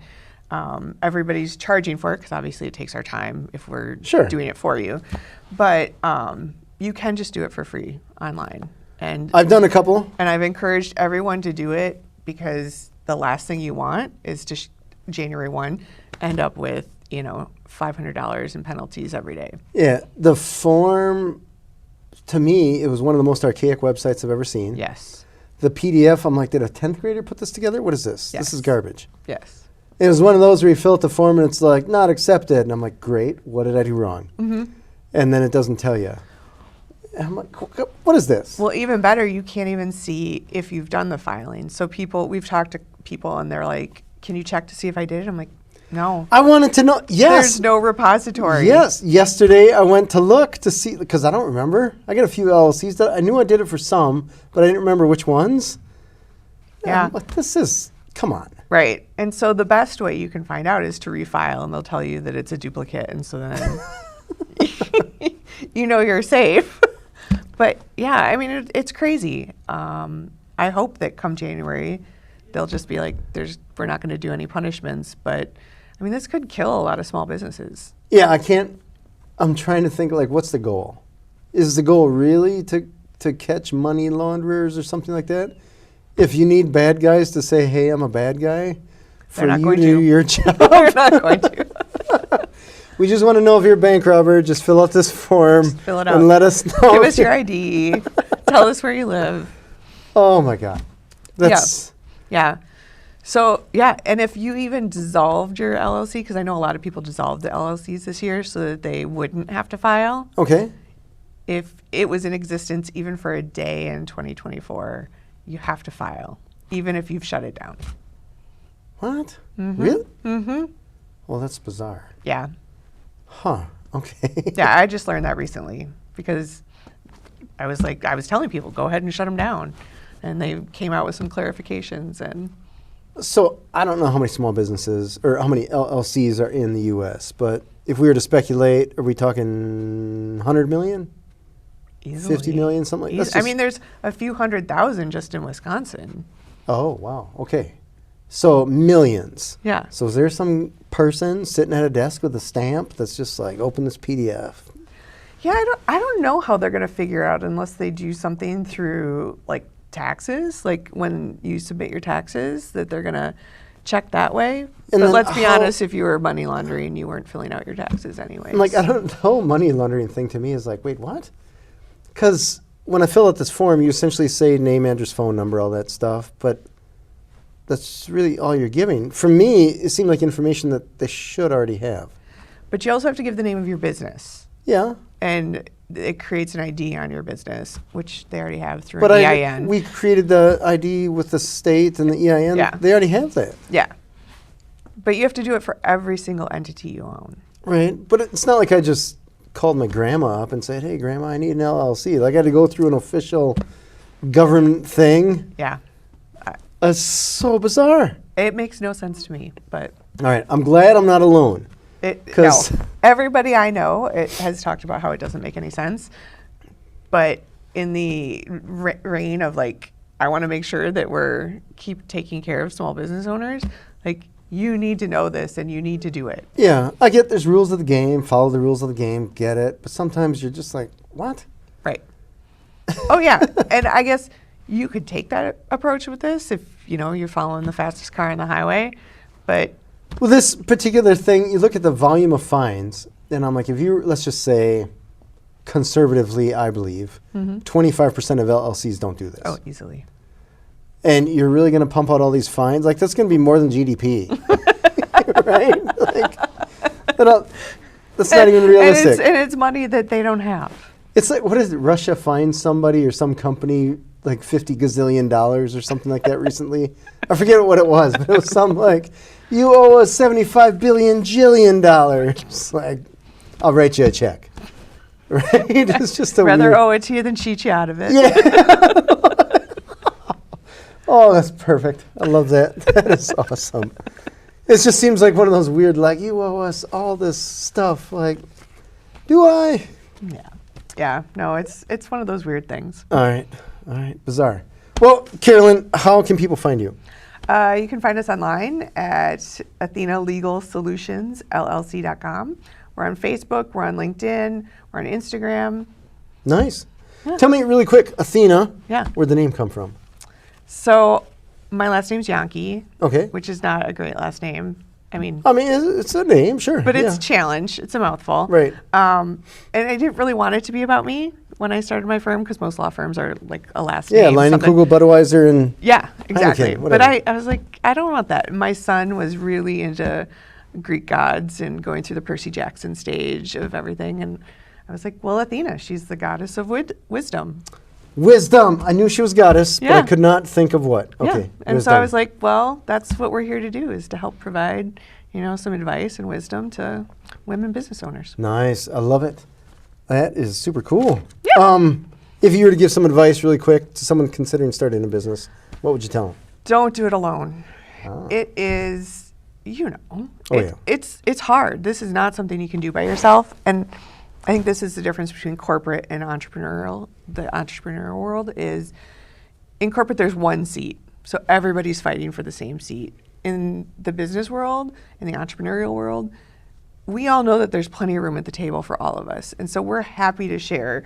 Everybody's charging for it, because obviously it takes our time if we're doing it for you. But you can just do it for free online. And I've done a couple. And I've encouraged everyone to do it, because the last thing you want is to January 1 end up with, $500 in penalties every day. Yeah, the form, to me, it was one of the most archaic websites I've ever seen. Yes. The PDF, I'm like, did a 10th grader put this together? What is this? Yes. This is garbage. Yes. It was one of those where you fill out the form and it's like, not accepted. And I'm like, great, what did I do wrong? Mm-hmm. And then it doesn't tell you. And I'm like, what is this? Well, even better, you can't even see if you've done the filing. So we've talked to people and they're like, can you check to see if I did it? I'm like, no. I wanted to know. Yes. There's no repository. Yes. Yesterday I went to look to see, because I don't remember. I got a few LLCs that I knew I did it for some, but I didn't remember which ones. Yeah. But this is, come on. Right. And so the best way you can find out is to refile, and they'll tell you that it's a duplicate. And so then you're safe. But yeah, I mean, it's crazy. I hope that come January, they'll just be like, we're not going to do any punishments. But I mean, this could kill a lot of small businesses. Yeah, I'm trying to think, like, what's the goal? Is the goal really to catch money launderers or something like that? If you need bad guys to say, hey, I'm a bad guy, for you to do your job. They're not going to. We just want to know if you're a bank robber. Just fill out this form. Just fill it out. And let us know. Give us your ID. Tell us where you live. Oh, my God. Yeah. So, yeah, and if you even dissolved your LLC, because I know a lot of people dissolved the LLCs this year so that they wouldn't have to file. Okay. If it was in existence even for a day in 2024, you have to file, even if you've shut it down. What? Mm-hmm. Really? Mm-hmm. Well, that's bizarre. Yeah. Huh. Okay. Yeah, I just learned that recently because I was telling people, go ahead and shut them down. And they came out with some clarifications. And So I don't know how many small businesses or how many LLCs are in the U.S., but if we were to speculate, are we talking 100 million? easily. 50 million, something like that? I mean, there's a few 100,000 just in Wisconsin. Oh, wow. Okay. So millions. Yeah. So is there some person sitting at a desk with a stamp that's just like, open this PDF? Yeah, I don't know how they're going to figure out unless they do something through like taxes, like when you submit your taxes, that they're going to check that way. But let's be honest, if you were money laundering, you weren't filling out your taxes anyway. Like, I don't know, money laundering thing to me is like, wait, what? Because when I fill out this form, you essentially say name, address, phone number, all that stuff, but that's really all you're giving. For me, it seemed like information that they should already have. But you also have to give the name of your business. Yeah. And it creates an ID on your business, which they already have through But an EIN. we created the ID with the state and the EIN. Yeah. They already have that. Yeah. But you have to do it for every single entity you own. Right. But it's not like I just called my grandma up and said, hey, Grandma, I need an LLC. Like, I had to go through an official government thing. Yeah. That's so bizarre. It makes no sense to me, but All right. I'm glad I'm not alone. no. Everybody I know has talked about how it doesn't make any sense. But in the reign of like, I want to make sure that we're keep taking care of small business owners, like you need to know this and you need to do it. Yeah, I get there's rules of the game, follow the rules of the game, get it. But sometimes you're just like, what? Right. Oh, yeah. And I guess you could take that approach with this if, you know, you're following the fastest car on the highway. But Well, this particular thing, you look at the volume of fines, and I'm like, if you, let's just say, conservatively, I believe, 25% of LLCs don't do this. oh, easily. And you're really going to pump out all these fines? Like, that's going to be more than GDP. Right? Like, that's not even realistic. And it's money that they don't have. It's like, what is it? Russia fined somebody or some company like $50 gazillion or something like that recently. I forget what it was, but it was something like, you owe us $75 billion. It's like, I'll write you a check. Right? It's just a Rather weird. owe it to you than cheat you out of it. Yeah. Oh, that's perfect. I love that. That is awesome. It just seems like one of those weird, like, you owe us all this stuff. Like, do I? Yeah. Yeah. No, it's one of those weird things. All right. Bizarre. Well, Carolyn, how can people find you? You can find us online at AthenaLegalSolutionsLLC.com. We're on Facebook. We're on LinkedIn. We're on Instagram. Nice. Yeah. Tell me really quick, Athena. Yeah. Where'd the name come from? So my last name's Jahnke. Okay. Which is not a great last name. I mean, it's a name, sure. But it's a challenge. It's a mouthful. Right. And I didn't really want it to be about me when I started my firm because most law firms are like a last name. Yeah, Line and Kugel, Budweiser, and yeah, exactly. Heineken, but I was like, I don't want that. My son was really into Greek gods and going through the Percy Jackson stage of everything. And I was like, well, Athena, she's the goddess of wisdom. Wisdom. I knew she was goddess, but Yeah. I could not think of what. Okay. Yeah. And wisdom. so I was like, well, that's what we're here to do, is to help provide, you know, some advice and wisdom to women business owners. Nice. I love it. That is super cool. Yeah. If you were to give some advice really quick to someone considering starting a business, what would you tell them? Don't do it alone. Ah. It is, you know, Oh, yeah. it's hard. This is not something you can do by yourself. And I think this is the difference between corporate and entrepreneurial. The entrepreneurial world is, in corporate, there's one seat. So everybody's fighting for the same seat. In the business world, in the entrepreneurial world, we all know that there's plenty of room at the table for all of us. And so we're happy to share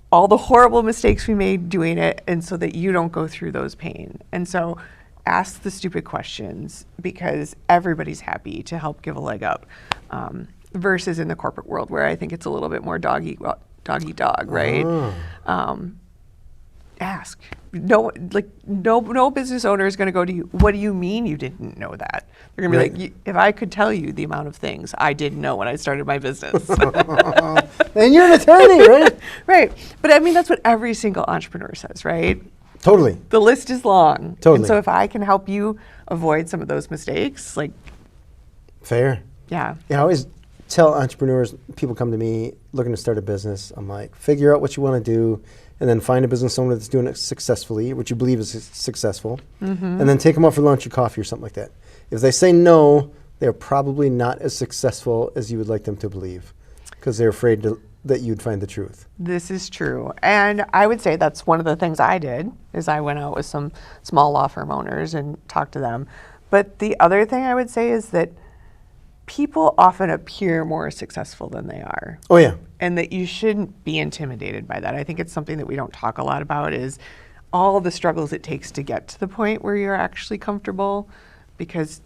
all the horrible mistakes we made doing it, and so that you don't go through those pain. And so ask the stupid questions, because everybody's happy to help give a leg up. Versus in the corporate world, where I think it's a little bit more dog eat dog, right? ask. No business owner is going to go to you, what do you mean you didn't know that? They're going to be like, if I could tell you the amount of things I didn't know when I started my business. And you're an attorney, right? Right. But I mean, that's what every single entrepreneur says, right? Totally. The list is long. Totally. And so if I can help you avoid some of those mistakes, like. Fair. Yeah. Yeah, I always tell entrepreneurs, people come to me looking to start a business. I'm like, figure out what you want to do, and then find a business owner that's doing it successfully, what you believe is successful, and then take them out for lunch or coffee or something like that. If they say no, they're probably not as successful as you would like them to believe, because they're afraid that you'd find the truth. This is true. And I would say that's one of the things I did, is I went out with some small law firm owners and talked to them. But the other thing I would say is that people often appear more successful than they are. Oh, yeah. And that you shouldn't be intimidated by that. I think it's something that we don't talk a lot about, is all the struggles it takes to get to the point where you're actually comfortable, because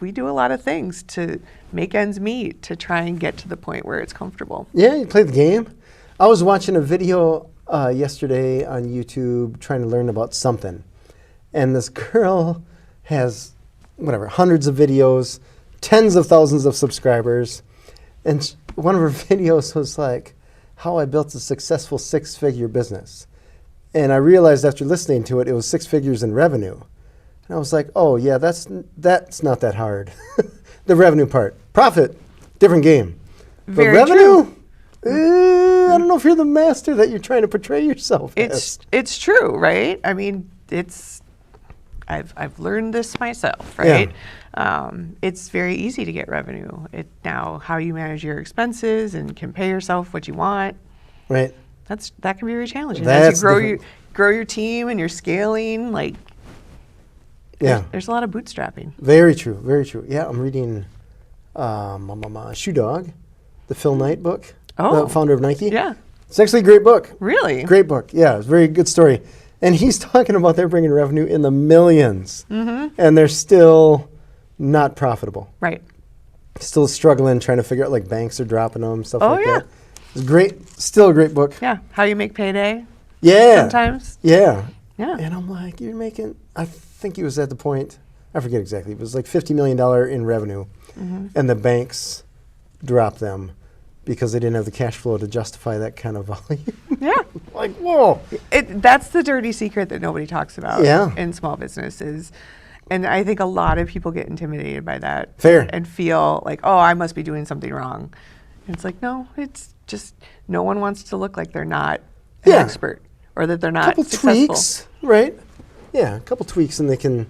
we do a lot of things to make ends meet, to try and get to the point where it's comfortable. Yeah, you play the game. I was watching a video yesterday on YouTube trying to learn about something. And this girl has, hundreds of videos, tens of thousands of subscribers. And one of her videos was like, how I built a successful 6-figure business. And I realized after listening to it, it was 6 figures in revenue. And I was like, oh yeah, that's not that hard. The revenue part. Profit, different game. Very but revenue, true. I don't know if you're the master that you're trying to portray yourself as. It's true, right? I mean, I've learned this myself, right? Yeah. It's very easy to get revenue. Now how you manage your expenses and can pay yourself what you want. Right. That can be very challenging. That's As you grow your team and you're scaling, like. Yeah. There's a lot of bootstrapping. Very true. Very true. Yeah, I'm reading Shoe Dog, the Phil Knight book. Oh. The founder of Nike. Yeah. It's actually a great book. Really? Great book. Yeah, it's a very good story. And he's talking about they're bringing revenue in the millions. Mm-hmm. And they're still not profitable. Right. Still struggling, trying to figure out, like, banks are dropping them, stuff like yeah. that. It's great. Still a great book. Yeah. How you make payday. Yeah. Sometimes. Yeah. Yeah. And I'm like, you're making, I think he was at the point, I forget exactly, it was like $50 million in revenue. Mm-hmm. And the banks dropped them because they didn't have the cash flow to justify that kind of volume. Yeah. Like, whoa. That's the dirty secret that nobody talks about in small businesses. And I think a lot of people get intimidated by that. Fair. And feel like, oh, I must be doing something wrong. And it's like, no, it's just no one wants to look like they're not an expert or that they're not successful. A couple tweaks, right? Yeah, a couple tweaks and they can,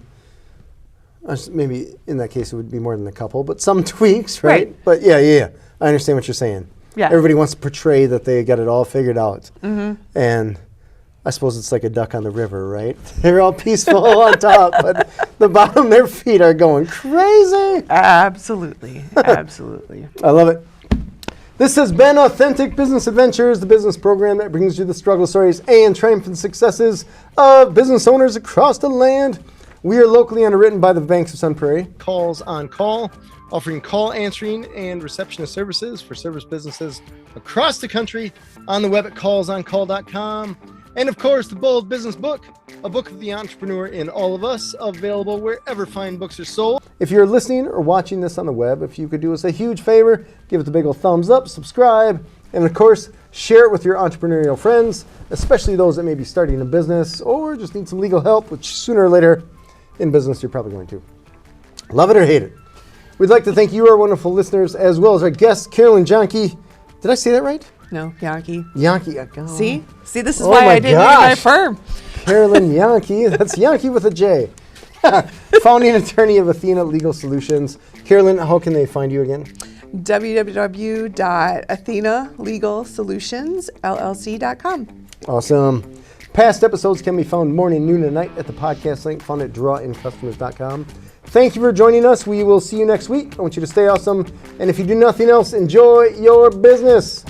maybe in that case it would be more than a couple, but some tweaks, right? But yeah. I understand what you're saying. Yeah. Everybody wants to portray that they got it all figured out. Mm-hmm. And I suppose it's like a duck on the river, right? They're all peaceful on top, but the bottom of their feet are going crazy. Absolutely. Absolutely. I love it. This has been Authentic Business Adventures, the business program that brings you the struggle stories and triumphant successes of business owners across the land. We are locally underwritten by the Banks of Sun Prairie. Calls on Call, offering call answering and receptionist services for service businesses across the country, on the web at callsoncall.com. And of course, the Bold Business Book, a book of the entrepreneur in all of us, available wherever fine books are sold. If you're listening or watching this on the web, if you could do us a huge favor, give it the big old thumbs up, subscribe, and of course, share it with your entrepreneurial friends, especially those that may be starting a business or just need some legal help, which sooner or later in business you're probably going to. Love it or hate it. We'd like to thank you, our wonderful listeners, as well as our guest, Carolyn Jahnke. Did I say that right? No, Jahnke. Jahnke. See, this is why I didn't name my firm. Carolyn Jahnke. That's Jahnke with a J. Founding attorney of Athena Legal Solutions. Carolyn, how can they find you again? www.athenaLegalSolutionsLLC.com. Awesome. Past episodes can be found morning, noon, and night at the podcast link found at drawincustomers.com. Thank you for joining us. We will see you next week. I want you to stay awesome. And if you do nothing else, enjoy your business.